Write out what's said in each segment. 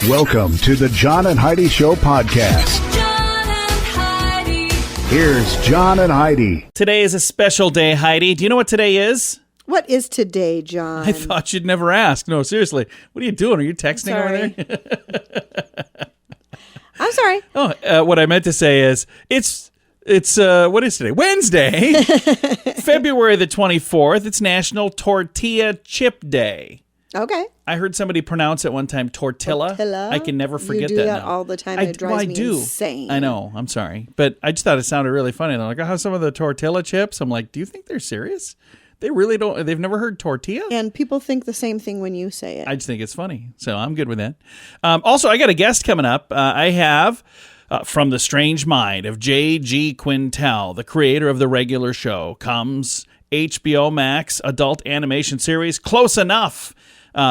Welcome to the John and Heidi Show podcast. John and Heidi. Here's John and Heidi. Today is a special day, Heidi. Do you know what today is? What is today, John? I thought you'd never ask. No, seriously. What are you doing? Are you texting over there? I'm sorry. What I meant to say is it's what is today? Wednesday, February the 24th. It's National Tortilla Chip Day. Okay. I heard somebody pronounce it one time, tortilla. Tortilla? I can never forget You do that now. all the time. It drives me insane. I know. I'm sorry. But I just thought it sounded really funny. They're like, I have some of the tortilla chips. I'm like, do you think they're serious? They really don't. They've never heard tortilla? And people think the same thing when you say it. I just think it's funny. So I'm good with that. Also, I got a guest coming up. I have from the strange mind of JG Quintel, the creator of The Regular Show, comes HBO Max adult animation series Close Enough.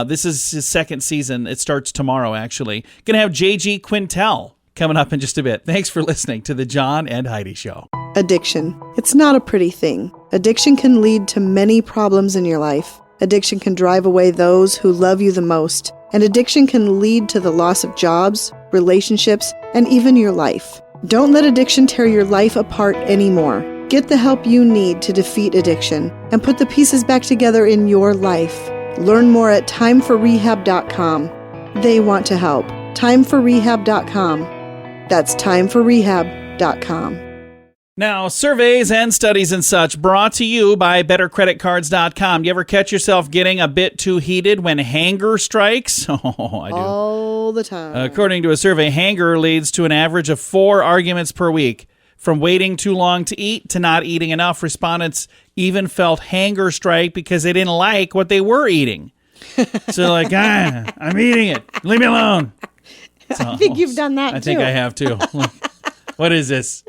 This is his second season. It starts tomorrow, actually. Gonna have JG Quintel coming up in just a bit. Thanks for listening to the John and Heidi Show. Addiction. It's not a pretty thing. Addiction can lead to many problems in your life. Addiction can drive away those who love you the most. And addiction can lead to the loss of jobs, relationships, and even your life. Don't let addiction tear your life apart anymore. Get the help you need to defeat addiction and put the pieces back together in your life. Learn more at timeforrehab.com. They want to help. Timeforrehab.com. That's timeforrehab.com. Now, surveys and studies and such brought to you by bettercreditcards.com. You ever catch yourself getting a bit too heated when hanger strikes? Oh, I do. All the time. According to a survey, hanger leads to an average of 4 arguments per week. From waiting too long to eat to not eating enough, respondents even felt hanger strike because they didn't like what they were eating. So like, I'm eating it. Leave me alone. I think you've done that, I too. think I have, too. What is this?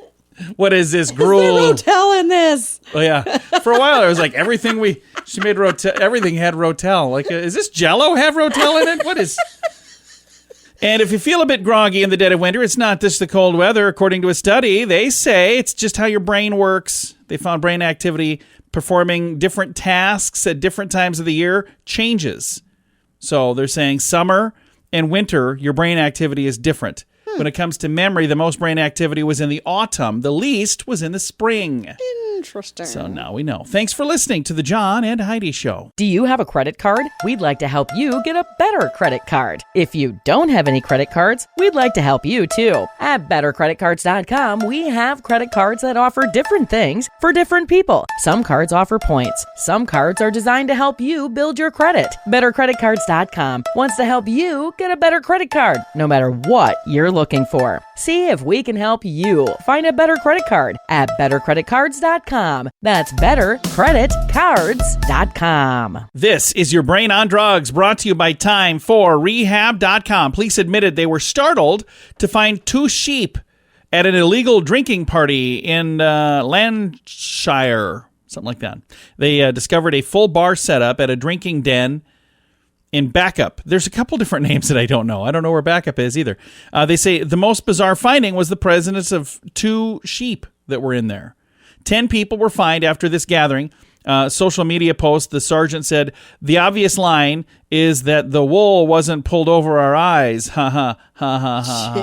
What is this gruel? Is there Rotel in this? Oh, yeah. For a while, it was like everything she made Rotel, everything had Rotel. Like, is this Jell-O have Rotel in it? What is... And if you feel a bit groggy in the dead of winter, it's not just the cold weather. According to a study, they say it's just how your brain works. They found brain activity performing different tasks at different times of the year changes. So they're saying summer and winter, your brain activity is different. When it comes to memory, the most brain activity was in the autumn. The least was in the spring. Interesting. So now we know. Thanks for listening to the John and Heidi Show. Do you have a credit card? We'd like to help you get a better credit card. If you don't have any credit cards, we'd like to help you too. At bettercreditcards.com, we have credit cards that offer different things for different people. Some cards offer points. Some cards are designed to help you build your credit. Bettercreditcards.com wants to help you get a better credit card, no matter what you're looking for. See if we can help you find a better credit card at bettercreditcards.com. That's bettercreditcards.com. This is your Brain on Drugs, brought to you by timeforrehab.com. Police admitted they were startled to find 2 sheep at an illegal drinking party in Lancashire, something like that. They discovered a full bar setup at a drinking den in Backup. There's a couple different names that I don't know. I don't know where Backup is either. They say the most bizarre finding was the presence of 2 sheep that were in there. 10 people were fined after this gathering. Social media post, the sergeant said, the obvious line is that the wool wasn't pulled over our eyes. Ha ha ha ha ha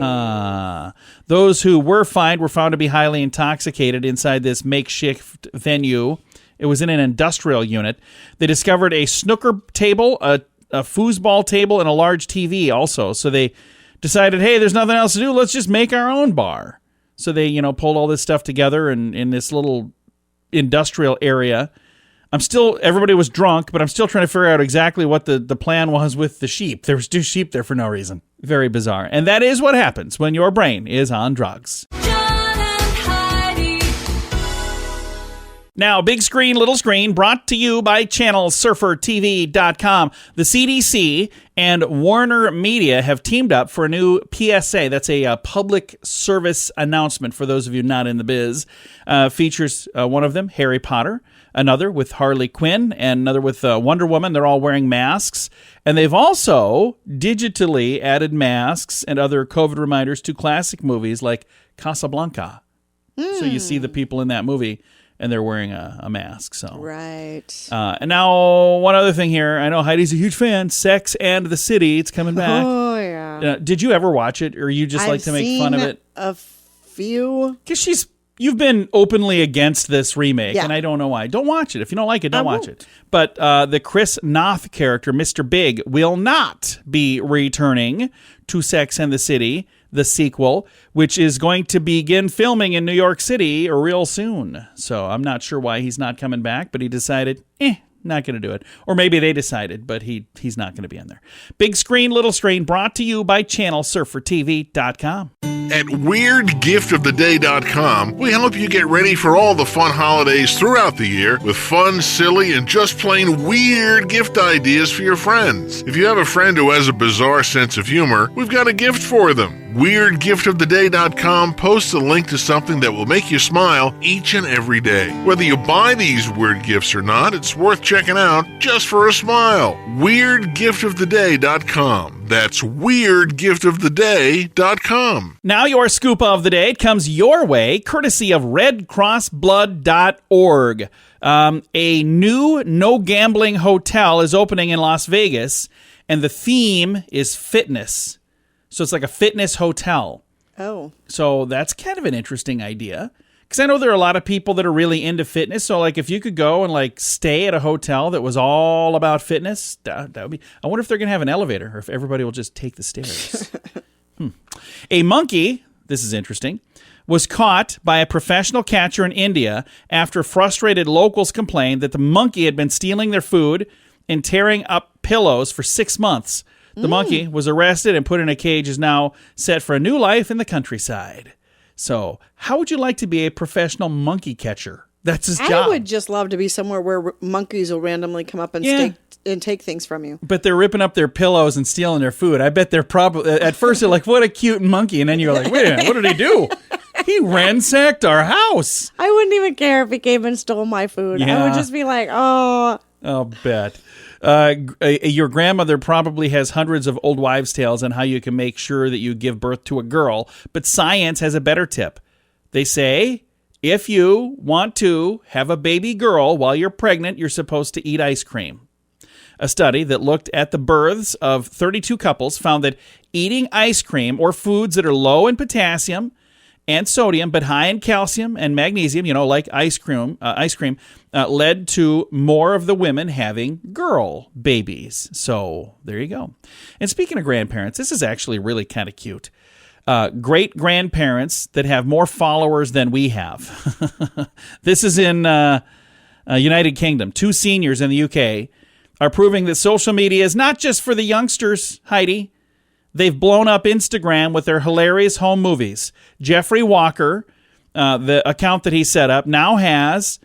ha. Those who were fined were found to be highly intoxicated inside this makeshift venue. It was in an industrial unit. They discovered a snooker table, a foosball table, and a large TV also. So they decided, hey, there's nothing else to do. Let's just make our own bar. So they, pulled all this stuff together in this little industrial area. Everybody was drunk, but I'm still trying to figure out exactly what the plan was with the sheep. There was 2 sheep there for no reason. Very bizarre. And that is what happens when your brain is on drugs. Now, big screen, little screen, brought to you by channelsurfertv.com. The CDC and Warner Media have teamed up for a new PSA. That's a public service announcement for those of you not in the biz. Features one of them, Harry Potter, another with Harley Quinn, and another with Wonder Woman. They're all wearing masks. And they've also digitally added masks and other COVID reminders to classic movies like Casablanca. So you see the people in that movie, and they're wearing a mask. So right. And now one other thing here. I know Heidi's a huge fan. Sex and the City. It's coming back. Oh Yeah. Did you ever watch it, or you just like to make fun of it? A few. Because you've been openly against this remake, Yeah. and I don't know why. Don't watch it. If you don't like it, don't watch won't. it. But the Chris Noth character, Mr. Big, will not be returning to Sex and the City, the sequel, which is going to begin filming in New York City real soon. So I'm not sure why he's not coming back, but he decided, not going to do it. Or maybe they decided, but he's not going to be in there. Big Screen, Little Screen, brought to you by ChannelSurferTV.com. At WeirdGiftOfTheDay.com, we help you get ready for all the fun holidays throughout the year with fun, silly, and just plain weird gift ideas for your friends. If you have a friend who has a bizarre sense of humor, we've got a gift for them. WeirdGiftOfTheDay.com posts a link to something that will make you smile each and every day. Whether you buy these weird gifts or not, it's worth checking out just for a smile. WeirdGiftOfTheDay.com. That's WeirdGiftOfTheDay.com. Now your scoop of the day comes your way, courtesy of RedCrossBlood.org. A new no-gambling hotel is opening in Las Vegas, and the theme is fitness. So it's like a fitness hotel. Oh. So that's kind of an interesting idea. Because I know there are a lot of people that are really into fitness. So like if you could go and like stay at a hotel that was all about fitness, that would be... I wonder if they're going to have an elevator or if everybody will just take the stairs. A monkey, this is interesting, was caught by a professional catcher in India after frustrated locals complained that the monkey had been stealing their food and tearing up pillows for 6 months. The monkey was arrested and put in a cage, is now set for a new life in the countryside. So, how would you like to be a professional monkey catcher? That's his job. I would just love to be somewhere where monkeys will randomly come up and take things from you. But they're ripping up their pillows and stealing their food. I bet they're probably, at first they're like, what a cute monkey. And then you're like, wait a minute, what did he do? He ransacked our house. I wouldn't even care if he came and stole my food. Yeah. I would just be like, oh. I'll bet. Your grandmother probably has hundreds of old wives' tales on how you can make sure that you give birth to a girl, but science has a better tip. They say if you want to have a baby girl while you're pregnant, you're supposed to eat ice cream. A study that looked at the births of 32 couples found that eating ice cream or foods that are low in potassium and sodium, but high in calcium and magnesium, like ice cream, led to more of the women having girl babies. So there you go. And speaking of grandparents, this is actually really kind of cute. Great grandparents that have more followers than we have. This is in United Kingdom. 2 seniors in the UK are proving that social media is not just for the youngsters, Heidi. They've blown up Instagram with their hilarious home movies. Jeffrey Walker, the account that he set up, now has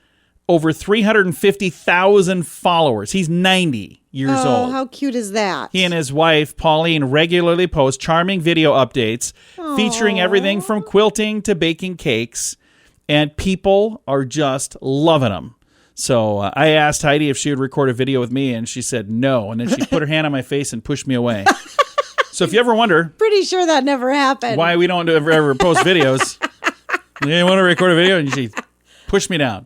over 350,000 followers. He's 90 years old. Oh, how cute is that? He and his wife, Pauline, regularly post charming video updates featuring everything from quilting to baking cakes, and people are just loving them. So I asked Heidi if she would record a video with me, and she said no, and then she put her hand on my face and pushed me away. So if you ever wonder... Pretty sure that never happened. ...why we don't ever post videos, you want to record a video, and she pushed me down.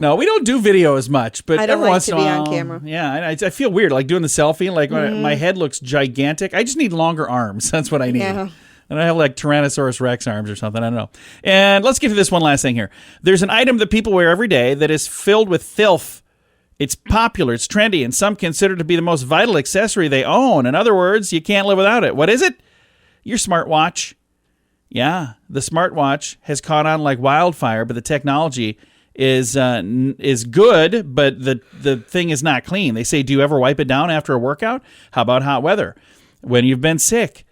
No, we don't do video as much, but I don't every like once to in a be while, on camera. Yeah, I feel weird, like doing the selfie. Like my head looks gigantic. I just need longer arms. That's what I need. Yeah. And I have like Tyrannosaurus Rex arms or something. I don't know. And let's get to this one last thing here. There's an item that people wear every day that is filled with filth. It's popular, it's trendy, and some consider it to be the most vital accessory they own. In other words, you can't live without it. What is it? Your smartwatch. Yeah, the smartwatch has caught on like wildfire, but the technology is good, but the thing is not clean. They say, do you ever wipe it down after a workout? How about hot weather? When you've been sick?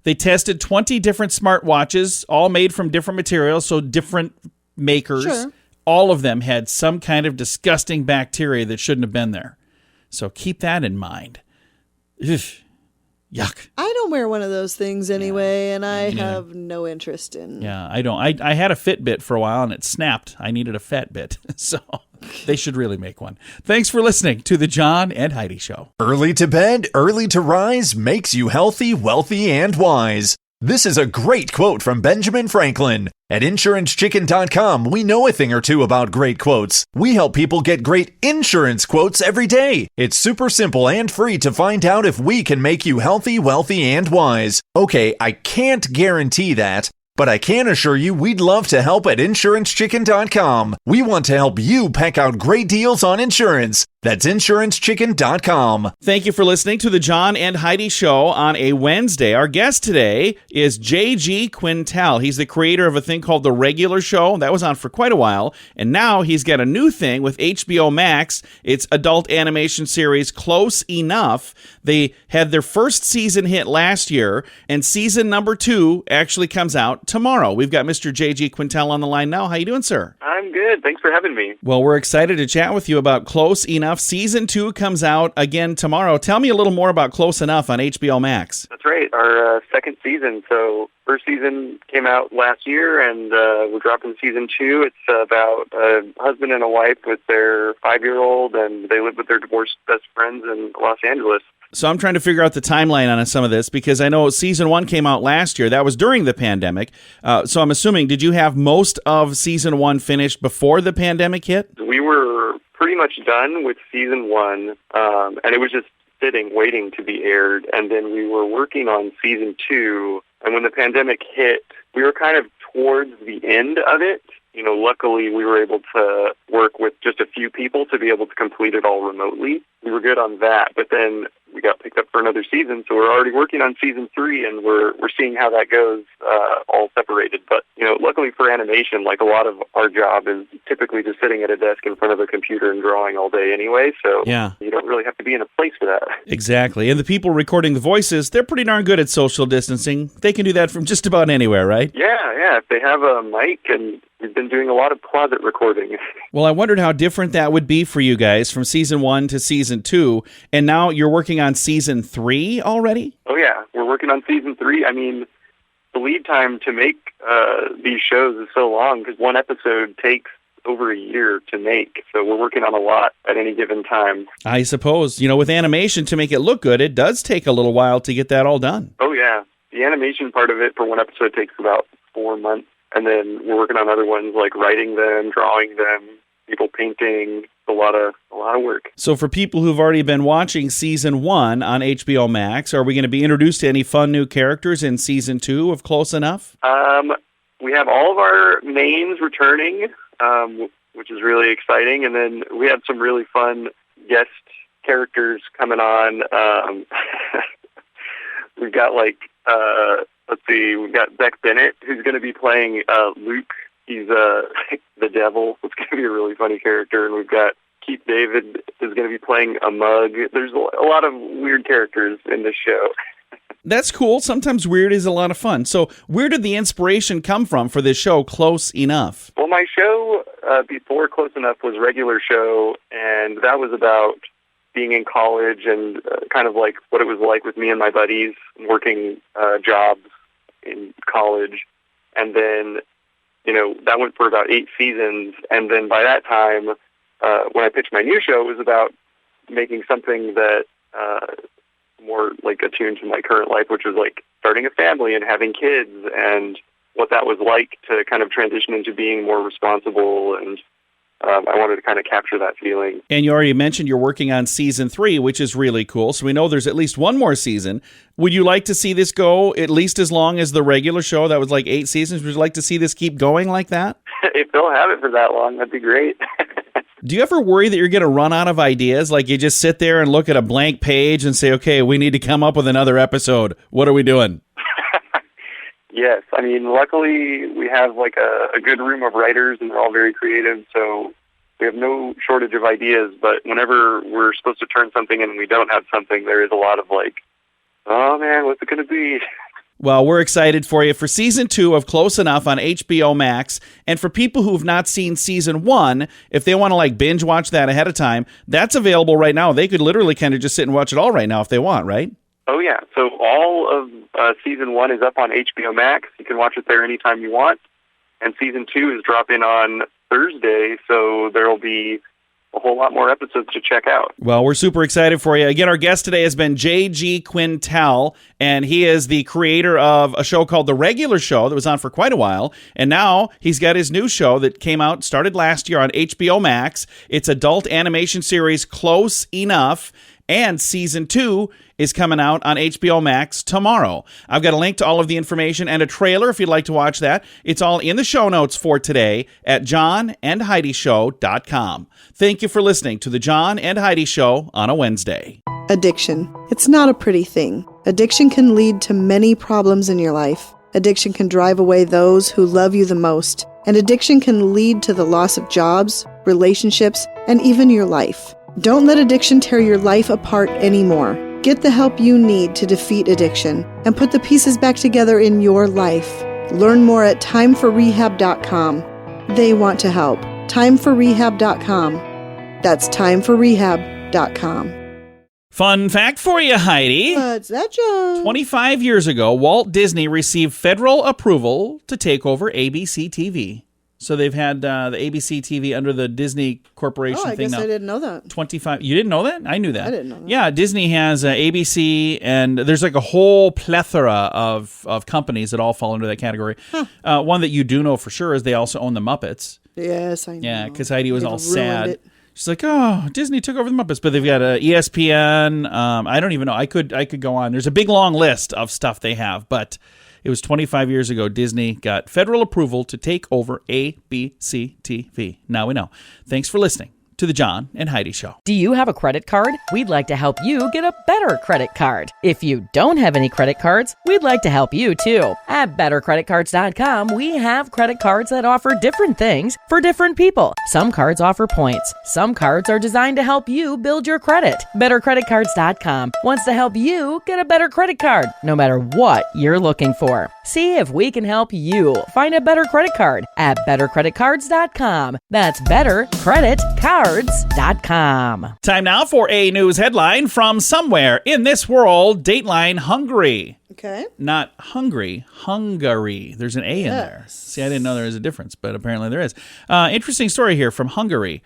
They tested 20 different smartwatches, all made from different materials, so different makers. Sure. All of them had some kind of disgusting bacteria that shouldn't have been there. So keep that in mind. Ugh. Yuck. I don't wear one of those things anyway, and I have no interest in... Yeah, I don't. I had a Fitbit for a while, and it snapped. I needed a Fatbit. So they should really make one. Thanks for listening to The John and Heidi Show. Early to bed, early to rise makes you healthy, wealthy, and wise. This is a great quote from Benjamin Franklin. At InsuranceChicken.com, we know a thing or two about great quotes. We help people get great insurance quotes every day. It's super simple and free to find out if we can make you healthy, wealthy, and wise. Okay, I can't guarantee that, but I can assure you we'd love to help at InsuranceChicken.com. We want to help you pack out great deals on insurance. That's InsuranceChicken.com. Thank you for listening to the John and Heidi Show on a Wednesday. Our guest today is JG Quintel. He's the creator of a thing called The Regular Show. That was on for quite a while. And now he's got a new thing with HBO Max. It's adult animation series Close Enough. They had their first season hit last year, and season number 2 actually comes out tomorrow. We've got Mr. JG Quintel on the line now. How you doing, sir? I'm good. Thanks for having me. Well, we're excited to chat with you about Close Enough. Season 2 comes out again tomorrow. Tell me a little more about Close Enough on HBO Max. That's right. Our second season. So first season came out last year, and we're dropping season 2. It's about a husband and a wife with their 5-year-old, and they live with their divorced best friends in Los Angeles. So I'm trying to figure out the timeline on some of this, because I know season 1 came out last year. That was during the pandemic. So I'm assuming, did you have most of season 1 finished before the pandemic hit? We were pretty much done with season 1, and it was just sitting, waiting to be aired. And then we were working on season 2, and when the pandemic hit, we were kind of towards the end of it. You know, luckily we were able to work with just a few people to be able to complete it all remotely. We were good on that, but then we got picked up for another season, so we're already working on season 3, and we're seeing how that goes, all separated. But, you know, luckily for animation, like, a lot of our job is typically just sitting at a desk in front of a computer and drawing all day anyway, so yeah, you don't really have to be in a place for that. Exactly. And the people recording the voices, they're pretty darn good at social distancing. They can do that from just about anywhere, right? Yeah. If they have a mic, and we've been doing a lot of closet recording. Well, I wondered how different that would be for you guys from season 1 to season 2, and now you're working on season 3 already? Oh, yeah. We're working on season 3. I mean, the lead time to make these shows is so long, because one episode takes over a year to make, so we're working on a lot at any given time. I suppose. You know, with animation, to make it look good, it does take a little while to get that all done. Oh, yeah. The animation part of it for one episode takes about 4 months. And then we're working on other ones, like writing them, drawing them, people painting, a lot of work. So for people who've already been watching season 1 on HBO Max, are we going to be introduced to any fun new characters in season 2 of Close Enough? We have all of our mains returning, which is really exciting. And then we have some really fun guest characters coming on. We've got we've got Beck Bennett, who's going to be playing Luke. He's the devil. It's going to be a really funny character. And we've got Keith David is going to be playing a mug. There's a lot of weird characters in this show. That's cool. Sometimes weird is a lot of fun. So where did the inspiration come from for this show, Close Enough? Well, my show before Close Enough was Regular Show, and that was about being in college and kind of like what it was like with me and my buddies working jobs in college. And then, you know, that went for about 8 seasons. And then by that time, when I pitched my new show, it was about making something that more like attuned to my current life, which was like starting a family and having kids, and what that was like to kind of transition into being more responsible. And I wanted to kind of capture that feeling. And you already mentioned you're working on season 3, which is really cool. So we know there's at least one more season. Would you like to see this go at least as long as the regular show? That was like 8 seasons. Would you like to see this keep going like that? If they'll have it for that long, that'd be great. Do you ever worry that you're going to run out of ideas? Like you just sit there and look at a blank page and say, okay, we need to come up with another episode. What are we doing? Yes. I mean, luckily we have like a good room of writers, and they're all very creative, so we have no shortage of ideas. But whenever we're supposed to turn something in and we don't have something, there is a lot of like, oh man, what's it going to be? Well, we're excited for you for season 2 of Close Enough on HBO Max. And for people who have not seen season 1, if they want to like binge watch that ahead of time, that's available right now. They could literally kind of just sit and watch it all right now if they want, right? Oh, yeah. So all of season 1 is up on HBO Max. You can watch it there anytime you want. And season 2 is dropping on Thursday, so there will be a whole lot more episodes to check out. Well, we're super excited for you. Again, our guest today has been JG Quintel, and he is the creator of a show called The Regular Show that was on for quite a while. And now he's got his new show that came out, started last year on HBO Max. It's adult animation series Close Enough, and season 2 is coming out on HBO Max tomorrow. I've got a link to all of the information and a trailer if you'd like to watch that. It's all in the show notes for today at johnandheidishow.com. Thank you for listening to the John and Heidi Show on a Wednesday. Addiction. It's not a pretty thing. Addiction can lead to many problems in your life. Addiction can drive away those who love you the most. And addiction can lead to the loss of jobs, relationships, and even your life. Don't let addiction tear your life apart anymore. Get the help you need to defeat addiction and put the pieces back together in your life. Learn more at timeforrehab.com. They want to help. Timeforrehab.com. That's timeforrehab.com. Fun fact for you, Heidi. What's that, John? 25 years ago, Walt Disney received federal approval to take over ABC TV. So they've had the ABC TV under the Disney Corporation I thing guess now. I didn't know that. 25. You didn't know that? I knew that. I didn't know that. Yeah, Disney has ABC, and there's like a whole plethora of companies that all fall under that category. One that you do know for sure is they also own the Muppets. Yes, I know. Yeah, because Heidi was They've all ruined sad. it. She's like, "Oh, Disney took over the Muppets," but they've got ESPN. I don't even know. I could go on. There's a big long list of stuff they have, but it was 25 years ago. Disney got federal approval to take over ABC TV. Now we know. Thanks for listening to the John and Heidi Show. Do you have a credit card? We'd like to help you get a better credit card. If you don't have any credit cards, we'd like to help you too. At bettercreditcards.com, we have credit cards that offer different things for different people. Some cards offer points. Some cards are designed to help you build your credit. Bettercreditcards.com wants to help you get a better credit card, no matter what you're looking for. See if we can help you find a better credit card at bettercreditcards.com. That's bettercreditcards.com. Time now for a news headline from somewhere in this world. Dateline Hungary. Okay. Not Hungary, Hungary. There's an A in there. See, I didn't know there was a difference, but apparently there is. Interesting story here from Hungary.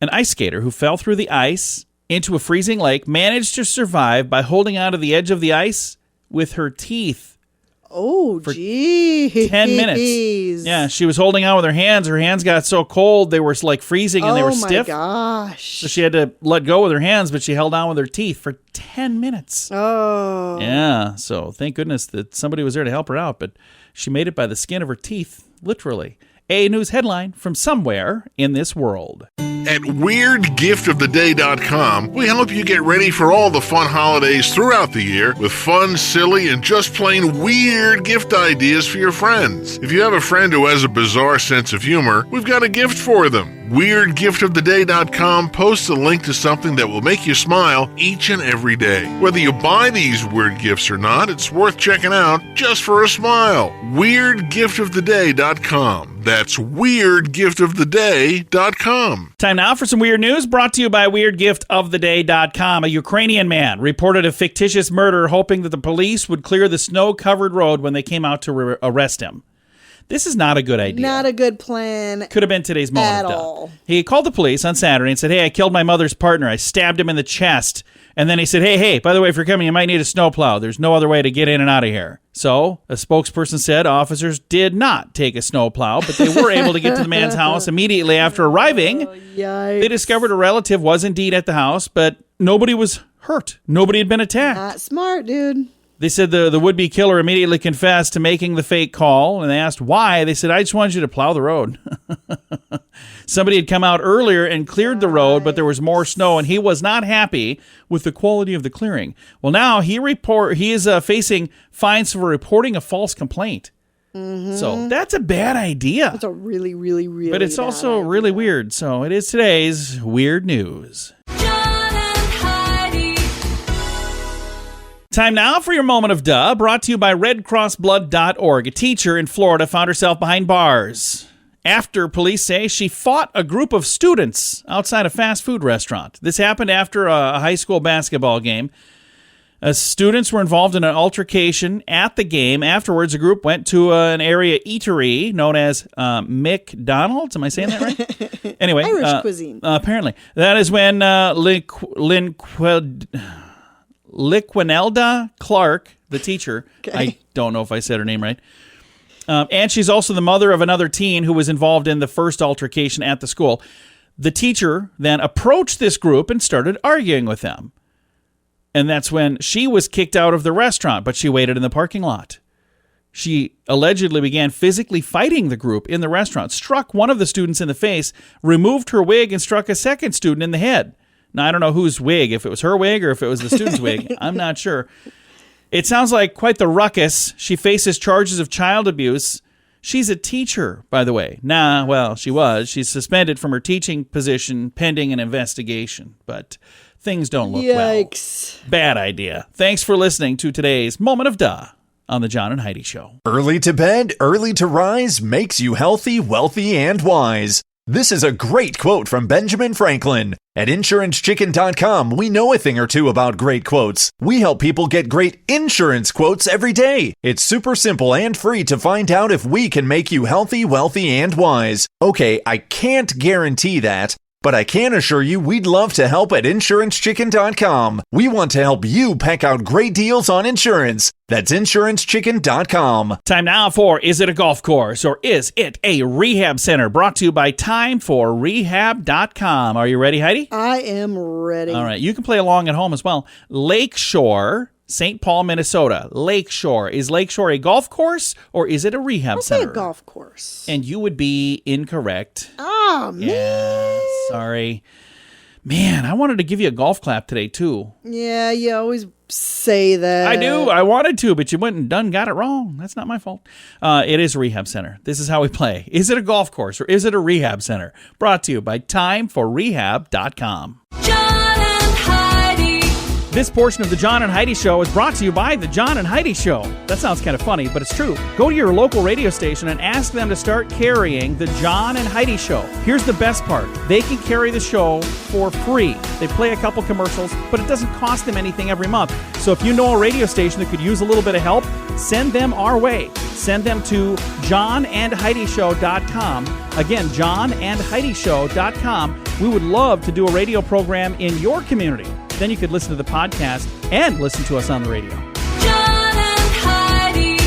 An ice skater who fell through the ice into a freezing lake managed to survive by holding onto the edge of the ice with her teeth. Oh, For geez. 10 minutes. Yeah, she was holding on with her hands. Her hands got so cold, they were like freezing and they were stiff. Oh, my gosh. So she had to let go with her hands, but she held on with her teeth for 10 minutes. Oh. Yeah, so thank goodness that somebody was there to help her out, but she made it by the skin of her teeth, literally. A news headline from somewhere in this world. At WeirdGiftOfTheDay.com, we help you get ready for all the fun holidays throughout the year with fun, silly, and just plain weird gift ideas for your friends. If you have a friend who has a bizarre sense of humor, we've got a gift for them. WeirdGiftOfTheDay.com posts a link to something that will make you smile each and every day. Whether you buy these weird gifts or not, it's worth checking out just for a smile. WeirdGiftOfTheDay.com. That's WeirdGiftOfTheDay.com. Time now for some weird news brought to you by WeirdGiftOfTheDay.com. A Ukrainian man reported a fictitious murder hoping that the police would clear the snow-covered road when they came out to arrest him. This is not a good idea. Not a good plan. Could have been today's moment at of death. all. He called the police on Saturday and said, "Hey, I killed my mother's partner. I stabbed him in the chest." And then he said, hey, by the way, if you're coming, you might need a snowplow. There's no other way to get in and out of here. So a spokesperson said officers did not take a snowplow, but they were able to get to the man's house immediately after arriving. Yikes. They discovered a relative was indeed at the house, but nobody was hurt. Nobody had been attacked. Not smart, dude. They said the would-be killer immediately confessed to making the fake call, and they asked why. They said, "I just wanted you to plow the road." Somebody had come out earlier and cleared the road, but there was more snow, and he was not happy with the quality of the clearing. Well, now he is facing fines for reporting a false complaint. Mm-hmm. So that's a bad idea. That's a really, really, really But it's also really weird. So it is today's Weird News. John and Heidi. Time now for your moment of duh, brought to you by RedCrossBlood.org. A teacher in Florida found herself behind bars after police say she fought a group of students outside a fast food restaurant. This happened after a high school basketball game. Students were involved in an altercation at the game. Afterwards, the group went to an area eatery known as McDonald's. Am I saying that right? Anyway, Irish cuisine. Apparently. That is when Liquinelda Clark, the teacher, I don't know if I said her name right, and she's also the mother of another teen who was involved in the first altercation at the school. The teacher then approached this group and started arguing with them. And that's when she was kicked out of the restaurant, but she waited in the parking lot. She allegedly began physically fighting the group in the restaurant, struck one of the students in the face, removed her wig, and struck a second student in the head. Now, I don't know whose wig, if it was her wig or if it was the student's wig. I'm not sure. It sounds like quite the ruckus. She faces charges of child abuse. She's a teacher, by the way. She was. She's suspended from her teaching position pending an investigation. But things don't look Yikes. well. Bad idea. Thanks for listening to today's Moment of Duh on the John and Heidi Show. Early to bed, early to rise makes you healthy, wealthy, and wise. This is a great quote from Benjamin Franklin. At InsuranceChicken.com, we know a thing or two about great quotes. We help people get great insurance quotes every day. It's super simple and free to find out if we can make you healthy, wealthy, and wise. Okay, I can't guarantee that, but I can assure you we'd love to help at InsuranceChicken.com. We want to help you peck out great deals on insurance. That's InsuranceChicken.com. Time now for Is It a Golf Course or Is It a Rehab Center? Brought to you by TimeForRehab.com. Are you ready, Heidi? I am ready. All right. You can play along at home as well. Lakeshore, St. Paul, Minnesota. Lakeshore. Is Lakeshore a golf course or is it a rehab I'll say center? a golf course. And you would be incorrect. Oh, man. Yeah, sorry. Man, I wanted to give you a golf clap today, too. Yeah, you always say that. I do. I wanted to, but you went and got it wrong. That's not my fault. It is a rehab center. This is how we play. Is it a golf course or is it a rehab center? Brought to you by TimeForRehab.com. John and Heidi. This portion of the John and Heidi Show is brought to you by the John and Heidi Show. That sounds kind of funny, but it's true. Go to your local radio station and ask them to start carrying the John and Heidi Show. Here's the best part. They can carry the show for free. They play a couple commercials, but it doesn't cost them anything every month. So if you know a radio station that could use a little bit of help, send them our way. Send them to johnandheidishow.com. Again, johnandheidishow.com. We would love to do a radio program in your community. Then you could listen to the podcast and listen to us on the radio. John and Heidi.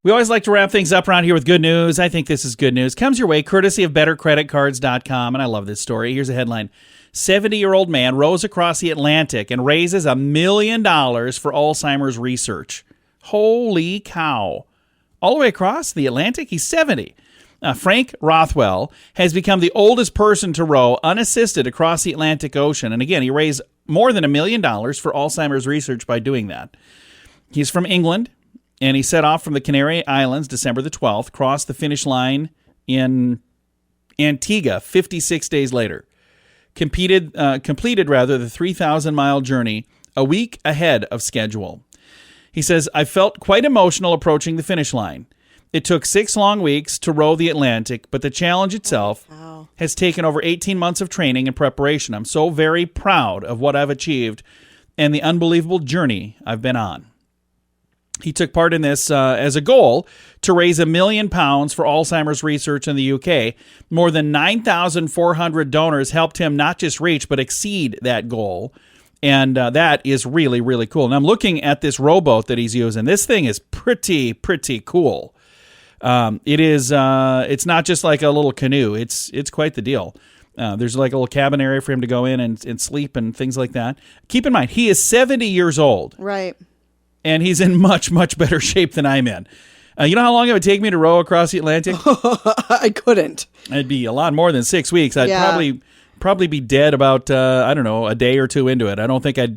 We always like to wrap things up around here with good news. I think this is good news. Comes your way courtesy of bettercreditcards.com. And I love this story. Here's a headline. 70-year-old man rows across the Atlantic and raises $1 million for Alzheimer's research. Holy cow. All the way across the Atlantic? He's 70. Frank Rothwell has become the oldest person to row unassisted across the Atlantic Ocean. And again, he raised more than $1 million for Alzheimer's research by doing that. He's from England, and he set off from the Canary Islands December the 12th, crossed the finish line in Antigua 56 days later. Completed the 3,000-mile journey a week ahead of schedule. He says, I felt quite emotional approaching the finish line. It took 6 long weeks to row the Atlantic, but the challenge itself has taken over 18 months of training and preparation. I'm so very proud of what I've achieved and the unbelievable journey I've been on. He took part in this as a goal to raise £1 million for Alzheimer's research in the UK. More than 9,400 donors helped him not just reach, but exceed that goal. And that is really, really cool. And I'm looking at this rowboat that he's using. This thing is pretty cool. It's not just like a little canoe. It's quite the deal. There's like a little cabin area for him to go in and sleep and things like that. Keep in mind, he is 70 years old. Right. And he's in much, much better shape than I'm in. You know how long it would take me to row across the Atlantic? I couldn't. It'd be a lot more than 6 weeks. I'd probably be dead about a day or two into it. I don't think I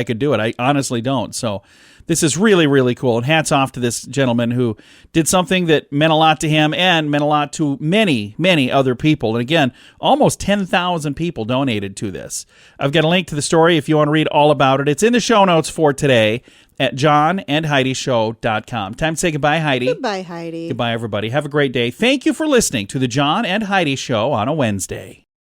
could do it. I honestly don't. So this is really, really cool. And hats off to this gentleman who did something that meant a lot to him and meant a lot to many, many other people. And again, almost 10,000 people donated to this. I've got a link to the story if you want to read all about it. It's in the show notes for today at johnandheidishow.com. Time to say goodbye, Heidi. Goodbye, Heidi. Goodbye, everybody. Have a great day. Thank you for listening to the John and Heidi Show on a Wednesday.